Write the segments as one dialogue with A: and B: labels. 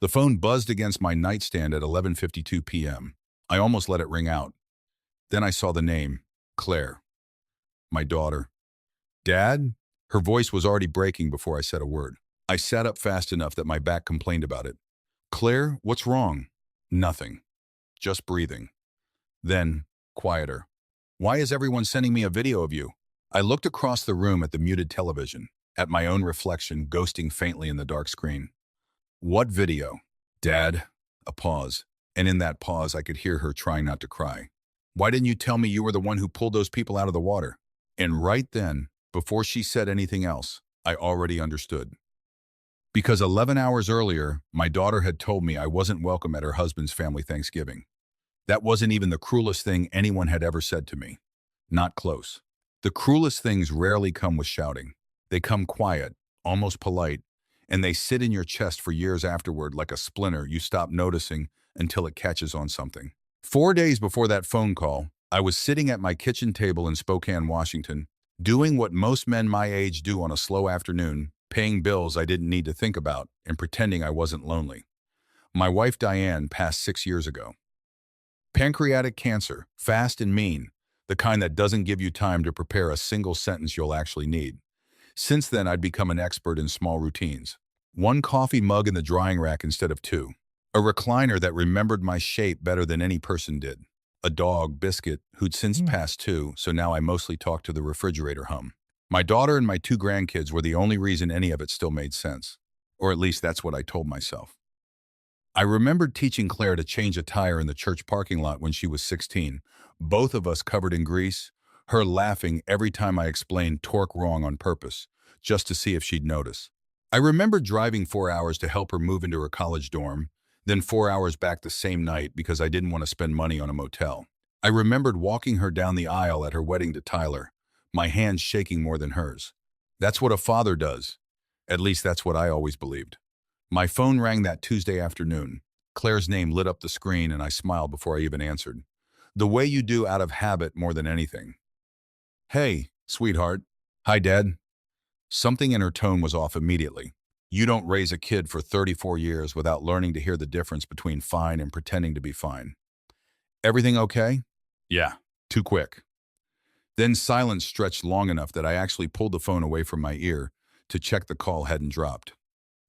A: The phone buzzed against my nightstand at 11:52 p.m. I almost let it ring out. Then I saw the name, Claire, my daughter. Dad? Her voice was already breaking before I said a word. I sat up fast enough that my back complained about it. Claire, what's wrong? Nothing. Just breathing. Then, quieter. Why is everyone sending me a video of you? I looked across the room at the muted television, at my own reflection ghosting faintly in the dark screen. What video? Dad. A pause. And in that pause, I could hear her trying not to cry. Why didn't you tell me you were the one who pulled those people out of the water? And right then, before she said anything else, I already understood. Because 11 hours earlier, my daughter had told me I wasn't welcome at her husband's family Thanksgiving. That wasn't even the cruelest thing anyone had ever said to me. Not close. The cruelest things rarely come with shouting. They come quiet, almost polite, and they sit in your chest for years afterward like a splinter you stop noticing until it catches on something. 4 days before that phone call, I was sitting at my kitchen table in Spokane, Washington, doing what most men my age do on a slow afternoon, paying bills I didn't need to think about and pretending I wasn't lonely. My wife Diane passed 6 years ago. Pancreatic cancer, fast and mean, the kind that doesn't give you time to prepare a single sentence you'll actually need. Since then, I'd become an expert in small routines. 1 coffee mug in the drying rack instead of 2. A recliner that remembered my shape better than any person did. A dog, Biscuit, who'd since passed too, so now I mostly talk to the refrigerator hum. My daughter and my 2 grandkids were the only reason any of it still made sense. Or at least that's what I told myself. I remembered teaching Claire to change a tire in the church parking lot when she was 16, both of us covered in grease, her laughing every time I explained torque wrong on purpose, just to see if she'd notice. I remembered driving 4 hours to help her move into her college dorm, then 4 hours back the same night because I didn't want to spend money on a motel. I remembered walking her down the aisle at her wedding to Tyler, my hands shaking more than hers. That's what a father does. At least that's what I always believed. My phone rang that Tuesday afternoon. Claire's name lit up the screen and I smiled before I even answered. The way you do out of habit more than anything. Hey, sweetheart. Hi, Dad. Something in her tone was off immediately. You don't raise a kid for 34 years without learning to hear the difference between fine and pretending to be fine. Everything okay? Yeah, too quick. Then silence stretched long enough that I actually pulled the phone away from my ear to check the call hadn't dropped.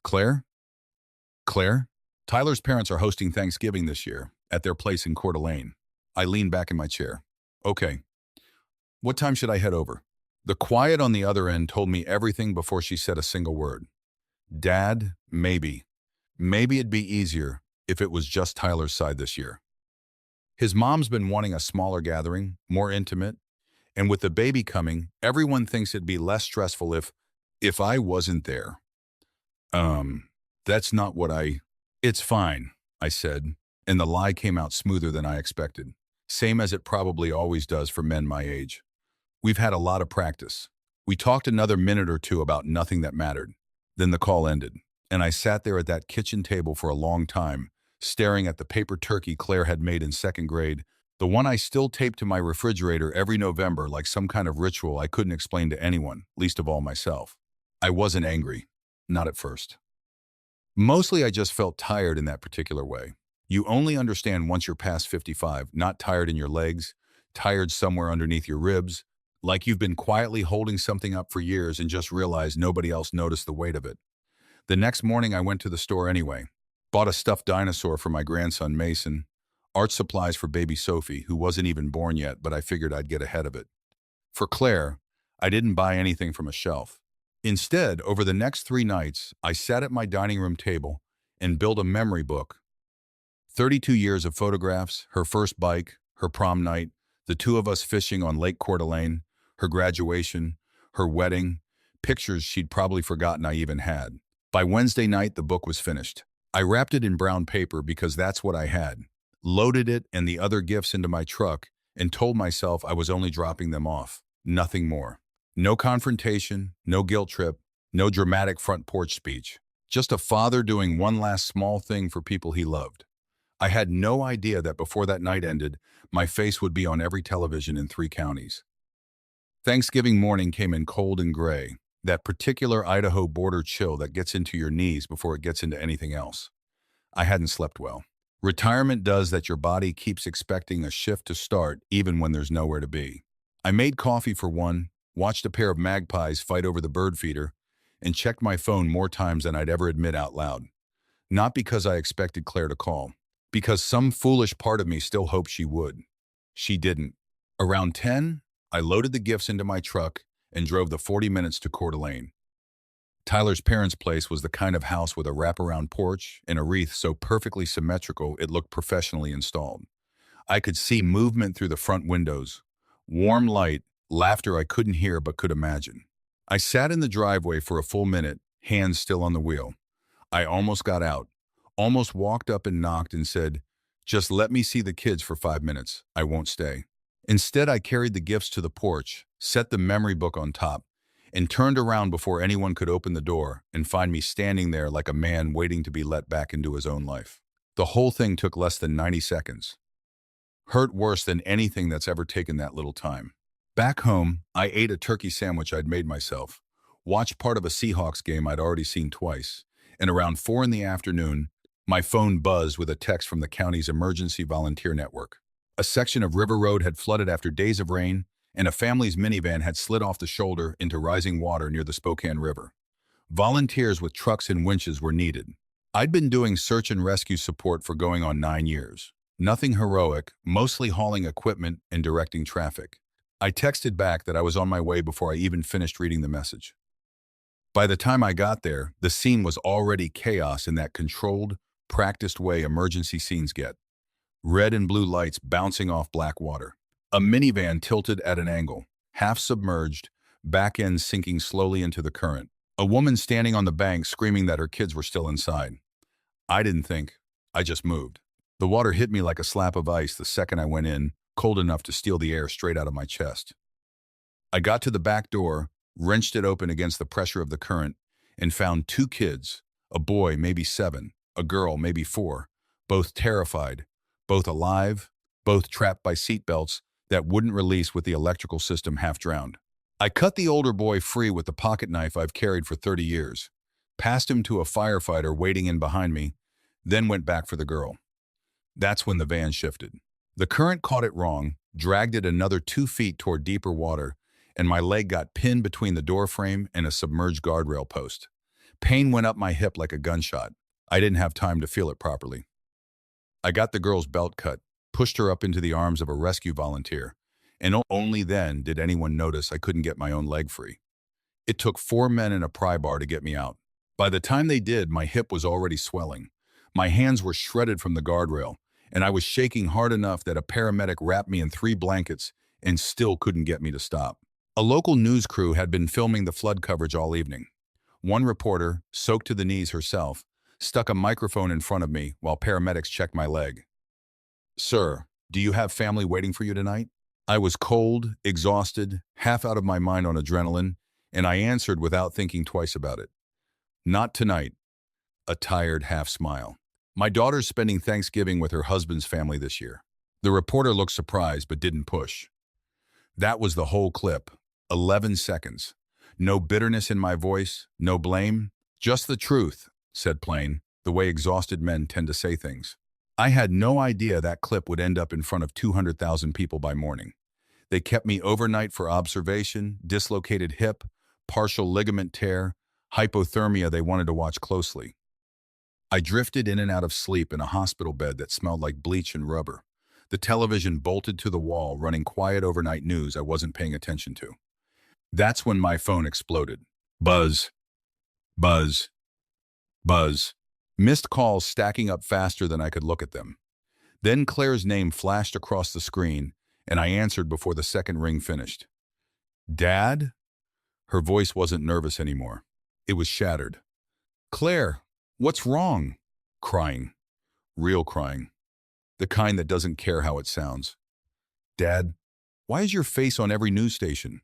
A: Claire? Claire? Tyler's parents are hosting Thanksgiving this year at their place in Coeur d'Alene. I leaned back in my chair. Okay. What time should I head over? The quiet on the other end told me everything before she said a single word. Dad, maybe. Maybe it'd be easier if it was just Tyler's side this year. His mom's been wanting a smaller gathering, more intimate, and with the baby coming, everyone thinks it'd be less stressful if I wasn't there. That's not what It's fine, I said, and the lie came out smoother than I expected. Same as it probably always does for men my age. We've had a lot of practice. We talked another minute or two about nothing that mattered. Then the call ended, and I sat there at that kitchen table for a long time, staring at the paper turkey Claire had made in 2nd grade, the one I still taped to my refrigerator every November like some kind of ritual I couldn't explain to anyone, least of all myself. I wasn't angry. Not at first. Mostly I just felt tired in that particular way. You only understand once you're past 55, not tired in your legs, tired somewhere underneath your ribs, like you've been quietly holding something up for years and just realized nobody else noticed the weight of it. The next morning I went to the store anyway, bought a stuffed dinosaur for my grandson Mason, art supplies for baby Sophie, who wasn't even born yet, but I figured I'd get ahead of it. For Claire, I didn't buy anything from a shelf. Instead, over the next 3 nights, I sat at my dining room table and built a memory book. 32 years of photographs, her first bike, her prom night, the 2 of us fishing on Lake Coeur d'Alene, her graduation, her wedding, pictures she'd probably forgotten I even had. By Wednesday night, the book was finished. I wrapped it in brown paper because that's what I had, loaded it and the other gifts into my truck, and told myself I was only dropping them off, nothing more. No confrontation, no guilt trip, no dramatic front porch speech. Just a father doing one last small thing for people he loved. I had no idea that before that night ended, my face would be on every television in 3 counties. Thanksgiving morning came in cold and gray, that particular Idaho border chill that gets into your knees before it gets into anything else. I hadn't slept well. Retirement does that. Your body keeps expecting a shift to start even when there's nowhere to be. I made coffee for one, watched a pair of magpies fight over the bird feeder, and checked my phone more times than I'd ever admit out loud. Not because I expected Claire to call, because some foolish part of me still hoped she would. She didn't. Around 10, I loaded the gifts into my truck and drove the 40 minutes to Coeur d'Alene. Tyler's parents' place was the kind of house with a wraparound porch and a wreath so perfectly symmetrical it looked professionally installed. I could see movement through the front windows, warm light, laughter I couldn't hear but could imagine. I sat in the driveway for a full minute, hands still on the wheel. I almost got out, almost walked up and knocked and said, "Just let me see the kids for 5 minutes. I won't stay." Instead, I carried the gifts to the porch, set the memory book on top, and turned around before anyone could open the door and find me standing there like a man waiting to be let back into his own life. The whole thing took less than 90 seconds. Hurt worse than anything that's ever taken that little time. Back home, I ate a turkey sandwich I'd made myself, watched part of a Seahawks game I'd already seen twice, and around 4 in the afternoon, my phone buzzed with a text from the county's emergency volunteer network. A section of River Road had flooded after days of rain, and a family's minivan had slid off the shoulder into rising water near the Spokane River. Volunteers with trucks and winches were needed. I'd been doing search and rescue support for going on 9 years. Nothing heroic, mostly hauling equipment and directing traffic. I texted back that I was on my way before I even finished reading the message. By the time I got there, the scene was already chaos in that controlled, practiced way emergency scenes get. Red and blue lights bouncing off black water. A minivan tilted at an angle, half submerged, back end sinking slowly into the current. A woman standing on the bank screaming that her kids were still inside. I didn't think. I just moved. The water hit me like a slap of ice the second I went in, cold enough to steal the air straight out of my chest. I got to the back door, wrenched it open against the pressure of the current, and found 2 kids, a boy maybe 7, a girl maybe 4, both terrified, both alive, both trapped by seatbelts that wouldn't release with the electrical system half drowned. I cut the older boy free with the pocket knife I've carried for 30 years, passed him to a firefighter waiting in behind me, then went back for the girl. That's when the van shifted. The current caught it wrong, dragged it another 2 feet toward deeper water, and my leg got pinned between the door frame and a submerged guardrail post. Pain went up my hip like a gunshot. I didn't have time to feel it properly. I got the girl's belt cut, pushed her up into the arms of a rescue volunteer, and only then did anyone notice I couldn't get my own leg free. It took 4 men and a pry bar to get me out. By the time they did, my hip was already swelling. My hands were shredded from the guardrail, and I was shaking hard enough that a paramedic wrapped me in 3 blankets and still couldn't get me to stop. A local news crew had been filming the flood coverage all evening. One reporter, soaked to the knees herself, stuck a microphone in front of me while paramedics checked my leg. "Sir, do you have family waiting for you tonight?" I was cold, exhausted, half out of my mind on adrenaline, and I answered without thinking twice about it. "Not tonight." A tired half smile. "My daughter's spending Thanksgiving with her husband's family this year." The reporter looked surprised but didn't push. That was the whole clip. 11 seconds. No bitterness in my voice, no blame. "Just the truth," said plain, the way exhausted men tend to say things. I had no idea that clip would end up in front of 200,000 people by morning. They kept me overnight for observation, dislocated hip, partial ligament tear, hypothermia they wanted to watch closely. I drifted in and out of sleep in a hospital bed that smelled like bleach and rubber. The television bolted to the wall, running quiet overnight news I wasn't paying attention to. That's when my phone exploded. Buzz, buzz, buzz. Missed calls stacking up faster than I could look at them. Then Claire's name flashed across the screen, and I answered before the second ring finished. "Dad?" Her voice wasn't nervous anymore. It was shattered. "Claire, what's wrong?" Crying. Real crying. The kind that doesn't care how it sounds. "Dad, why is your face on every news station?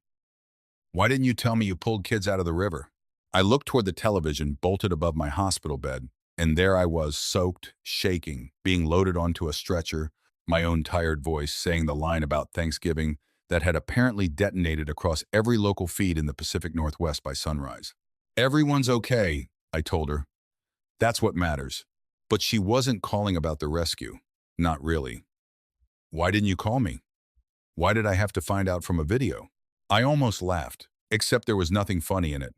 A: Why didn't you tell me you pulled kids out of the river?" I looked toward the television bolted above my hospital bed, and there I was, soaked, shaking, being loaded onto a stretcher, my own tired voice saying the line about Thanksgiving that had apparently detonated across every local feed in the Pacific Northwest by sunrise. "Everyone's okay," I told her. "That's what matters." But she wasn't calling about the rescue. Not really. Why didn't you call me? Why did I have to find out from a video? I almost laughed, except there was nothing funny in it.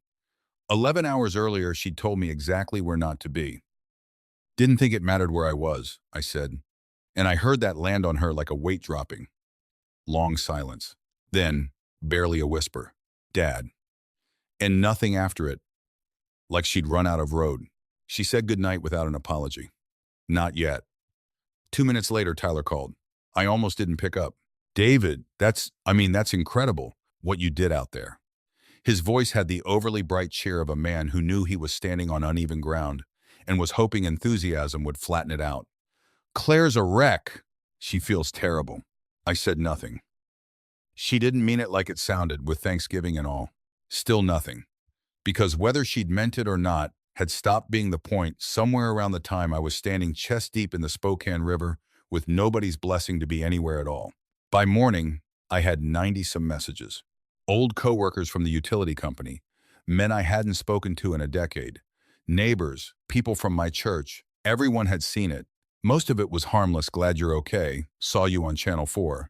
A: 11 hours earlier, she'd told me exactly where not to be. Didn't think it mattered where I was, I said. And I heard that land on her like a weight dropping. Long silence. Then, barely a whisper. Dad. And nothing after it. Like she'd run out of road. She said goodnight without an apology. Not yet. 2 minutes later, Tyler called. I almost didn't pick up. David, that's incredible, what you did out there. His voice had the overly bright cheer of a man who knew he was standing on uneven ground and was hoping enthusiasm would flatten it out. Claire's a wreck. She feels terrible. I said nothing. She didn't mean it like it sounded, with Thanksgiving and all. Still nothing. Because whether she'd meant it or not had stopped being the point somewhere around the time I was standing chest-deep in the Spokane River with nobody's blessing to be anywhere at all. By morning, I had 90-some messages. Old coworkers from the utility company, men I hadn't spoken to in a decade, neighbors, people from my church. Everyone had seen it. Most of it was harmless, glad you're okay, saw you on Channel 4.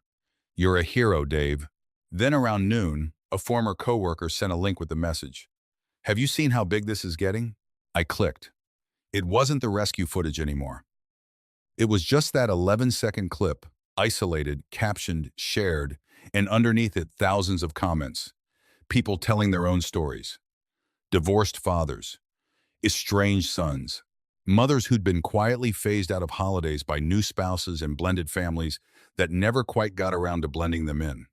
A: You're a hero, Dave. Then around noon, a former coworker sent a link with the message. Have you seen how big this is getting? I clicked. It wasn't the rescue footage anymore. It was just that 11-second clip, isolated, captioned, shared, and underneath it thousands of comments. People telling their own stories. Divorced fathers, estranged sons, mothers who'd been quietly phased out of holidays by new spouses and blended families that never quite got around to blending them in.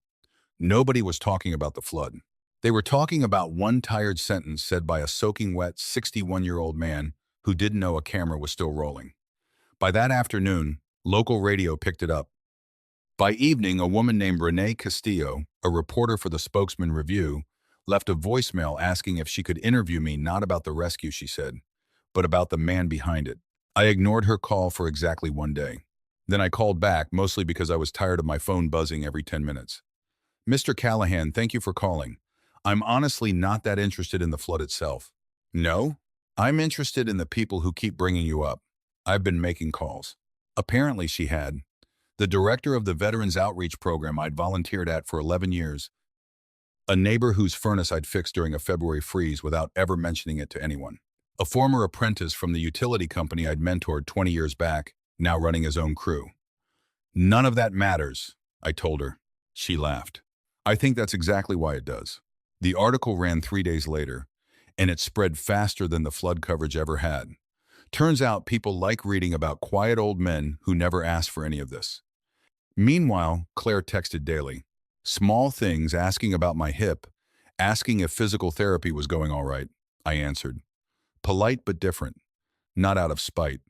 A: Nobody was talking about the flood. They were talking about one tired sentence said by a soaking wet 61-year-old man who didn't know a camera was still rolling. By that afternoon, local radio picked it up. By evening, a woman named Renee Castillo, a reporter for the Spokesman Review, left a voicemail asking if she could interview me, not about the rescue, she said, but about the man behind it. I ignored her call for exactly 1 day. Then I called back, mostly because I was tired of my phone buzzing every 10 minutes. Mr. Callahan, thank you for calling. I'm honestly not that interested in the flood itself. No? I'm interested in the people who keep bringing you up. I've been making calls. Apparently she had. The director of the Veterans Outreach Program I'd volunteered at for 11 years. A neighbor whose furnace I'd fixed during a February freeze without ever mentioning it to anyone. A former apprentice from the utility company I'd mentored 20 years back, now running his own crew. None of that matters, I told her. She laughed. I think that's exactly why it does. The article ran 3 days later, and it spread faster than the flood coverage ever had. Turns out people like reading about quiet old men who never asked for any of this. Meanwhile, Claire texted daily. Small things, asking about my hip, asking if physical therapy was going all right. I answered. Polite but different. Not out of spite.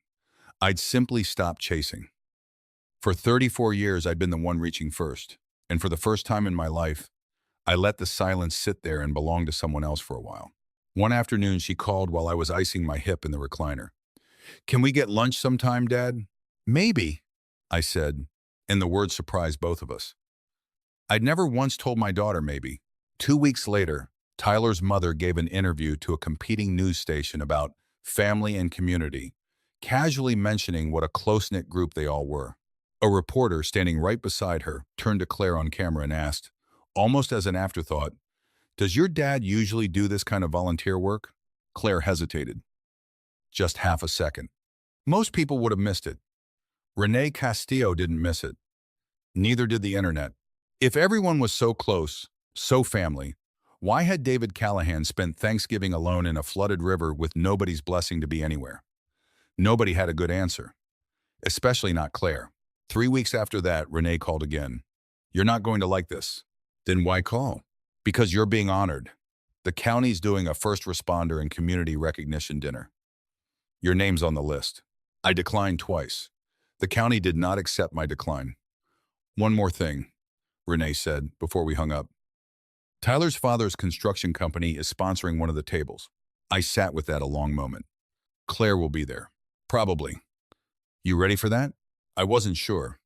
A: I'd simply stopped chasing. For 34 years, I'd been the one reaching first. And for the first time in my life, I let the silence sit there and belong to someone else for a while. One afternoon, she called while I was icing my hip in the recliner. Can we get lunch sometime, Dad? Maybe, I said, and the word surprised both of us. I'd never once told my daughter maybe. 2 weeks later, Tyler's mother gave an interview to a competing news station about family and community, casually mentioning what a close-knit group they all were. A reporter standing right beside her turned to Claire on camera and asked, almost as an afterthought, does your dad usually do this kind of volunteer work? Claire hesitated. Just half a second. Most people would have missed it. Renee Castillo didn't miss it. Neither did the internet. If everyone was so close, so family, why had David Callahan spent Thanksgiving alone in a flooded river with nobody's blessing to be anywhere? Nobody had a good answer. Especially not Claire. 3 weeks after that, Renee called again. You're not going to like this. Then why call? Because you're being honored. The county's doing a first responder and community recognition dinner. Your name's on the list. I declined twice. The county did not accept my decline. One more thing, Renee said before we hung up. Tyler's father's construction company is sponsoring one of the tables. I sat with that a long moment. Claire will be there. Probably. You ready for that? I wasn't sure.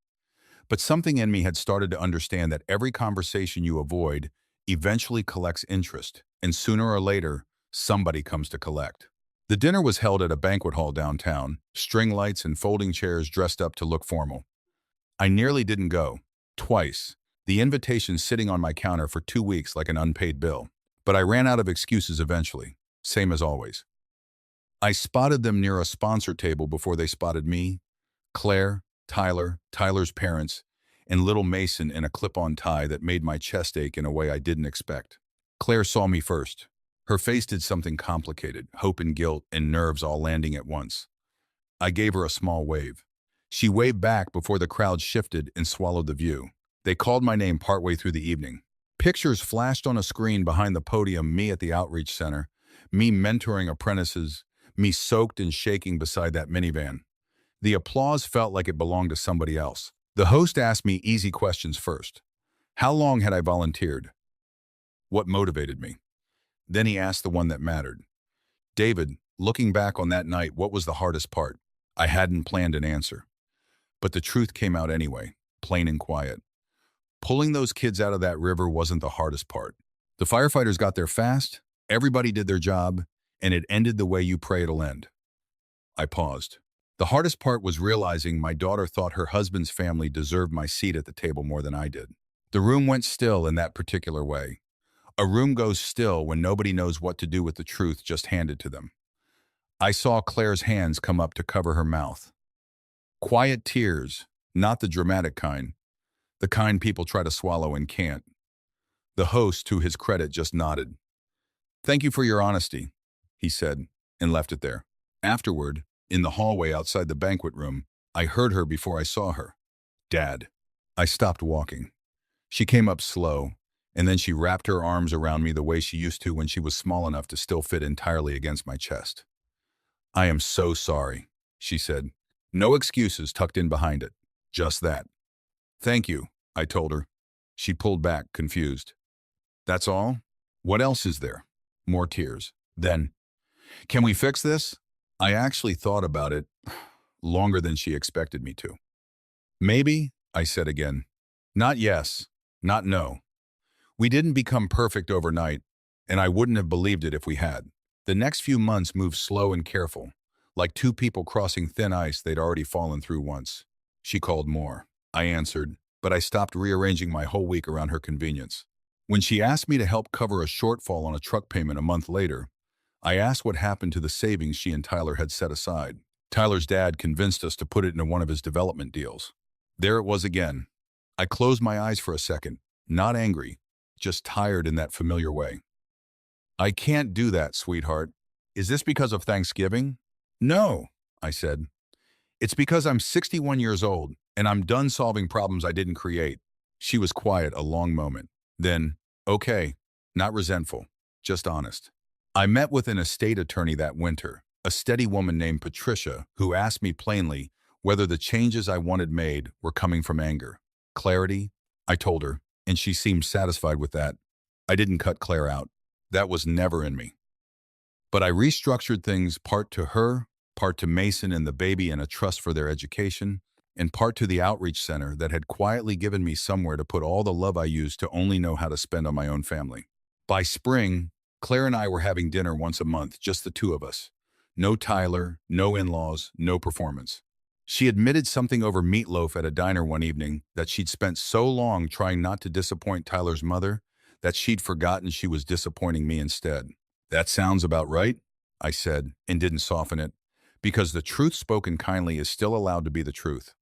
A: But something in me had started to understand that every conversation you avoid eventually collects interest, and sooner or later, somebody comes to collect. The dinner was held at a banquet hall downtown, string lights and folding chairs dressed up to look formal. I nearly didn't go. Twice. The invitation sitting on my counter for 2 weeks like an unpaid bill. But I ran out of excuses eventually. Same as always. I spotted them near a sponsor table before they spotted me. Claire, Tyler, Tyler's parents, and little Mason in a clip-on tie that made my chest ache in a way I didn't expect. Claire saw me first. Her face did something complicated, hope and guilt and nerves all landing at once. I gave her a small wave. She waved back before the crowd shifted and swallowed the view. They called my name partway through the evening. Pictures flashed on a screen behind the podium, me at the outreach center, me mentoring apprentices, me soaked and shaking beside that minivan. The applause felt like it belonged to somebody else. The host asked me easy questions first. How long had I volunteered? What motivated me? Then he asked the one that mattered. David, looking back on that night, what was the hardest part? I hadn't planned an answer. But the truth came out anyway, plain and quiet. Pulling those kids out of that river wasn't the hardest part. The firefighters got there fast, everybody did their job, and it ended the way you pray it'll end. I paused. The hardest part was realizing my daughter thought her husband's family deserved my seat at the table more than I did. The room went still in that particular way. A room goes still when nobody knows what to do with the truth just handed to them. I saw Claire's hands come up to cover her mouth. Quiet tears, not the dramatic kind, the kind people try to swallow and can't. The host, to his credit, just nodded. Thank you for your honesty, he said, and left it there. Afterward, in the hallway outside the banquet room, I heard her before I saw her. Dad. I stopped walking. She came up slow, and then she wrapped her arms around me the way she used to when she was small enough to still fit entirely against my chest. I am so sorry, she said. No excuses tucked in behind it. Just that. Thank you, I told her. She pulled back, confused. That's all? What else is there? More tears. Then, can we fix this? I actually thought about it longer than she expected me to. Maybe, I said again. Not yes, not no. We didn't become perfect overnight, and I wouldn't have believed it if we had. The next few months moved slow and careful, like two people crossing thin ice they'd already fallen through once. She called more. I answered, but I stopped rearranging my whole week around her convenience. When she asked me to help cover a shortfall on a truck payment a month later, I asked what happened to the savings she and Tyler had set aside. Tyler's dad convinced us to put it into one of his development deals. There it was again. I closed my eyes for a second, not angry, just tired in that familiar way. I can't do that, sweetheart. Is this because of Thanksgiving? No, I said. It's because I'm 61 years old, and I'm done solving problems I didn't create. She was quiet a long moment. Then, okay, not resentful, just honest. I met with an estate attorney that winter, a steady woman named Patricia, who asked me plainly whether the changes I wanted made were coming from anger. Clarity, I told her, and she seemed satisfied with that. I didn't cut Claire out. That was never in me. But I restructured things part to her, part to Mason and the baby and a trust for their education, and part to the outreach center that had quietly given me somewhere to put all the love I used to only know how to spend on my own family. By spring, Claire and I were having dinner once a month, just the two of us. No Tyler, no in-laws, no performance. She admitted something over meatloaf at a diner one evening that she'd spent so long trying not to disappoint Tyler's mother that she'd forgotten she was disappointing me instead. That sounds about right, I said, and didn't soften it, because the truth spoken kindly is still allowed to be the truth.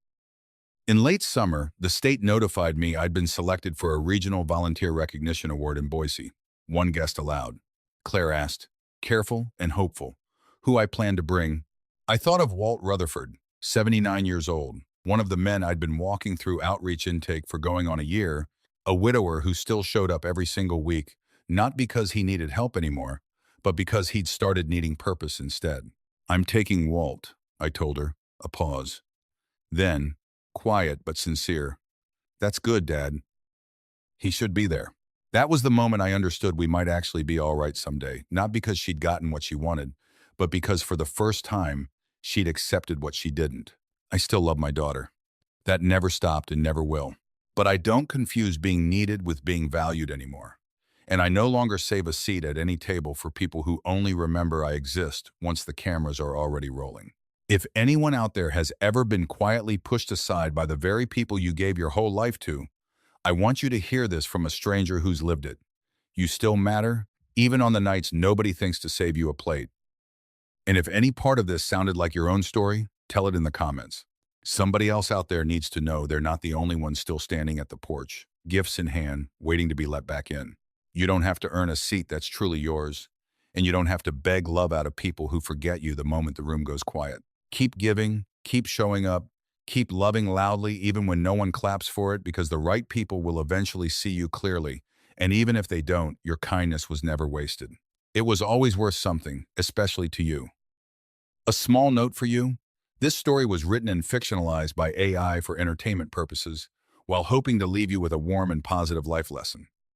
A: In late summer, the state notified me I'd been selected for a regional volunteer recognition award in Boise. One guest allowed. Claire asked, careful and hopeful, who I planned to bring. I thought of Walt Rutherford, 79 years old, one of the men I'd been walking through outreach intake for going on a year, a widower who still showed up every single week, not because he needed help anymore, but because he'd started needing purpose instead. I'm taking Walt, I told her, a pause. Then, quiet but sincere, that's good, Dad. He should be there. That was the moment I understood we might actually be all right someday, not because she'd gotten what she wanted, but because for the first time, she'd accepted what she didn't. I still love my daughter. That never stopped and never will. But I don't confuse being needed with being valued anymore. And I no longer save a seat at any table for people who only remember I exist once the cameras are already rolling. If anyone out there has ever been quietly pushed aside by the very people you gave your whole life to, I want you to hear this from a stranger who's lived it. You still matter, even on the nights nobody thinks to save you a plate. And if any part of this sounded like your own story, tell it in the comments. Somebody else out there needs to know they're not the only one still standing at the porch, gifts in hand, waiting to be let back in. You don't have to earn a seat that's truly yours, and you don't have to beg love out of people who forget you the moment the room goes quiet. Keep giving, keep showing up, keep loving loudly even when no one claps for it, because the right people will eventually see you clearly, and even if they don't, your kindness was never wasted. It was always worth something, especially to you. A small note for you: this story was written and fictionalized by AI for entertainment purposes, while hoping to leave you with a warm and positive life lesson.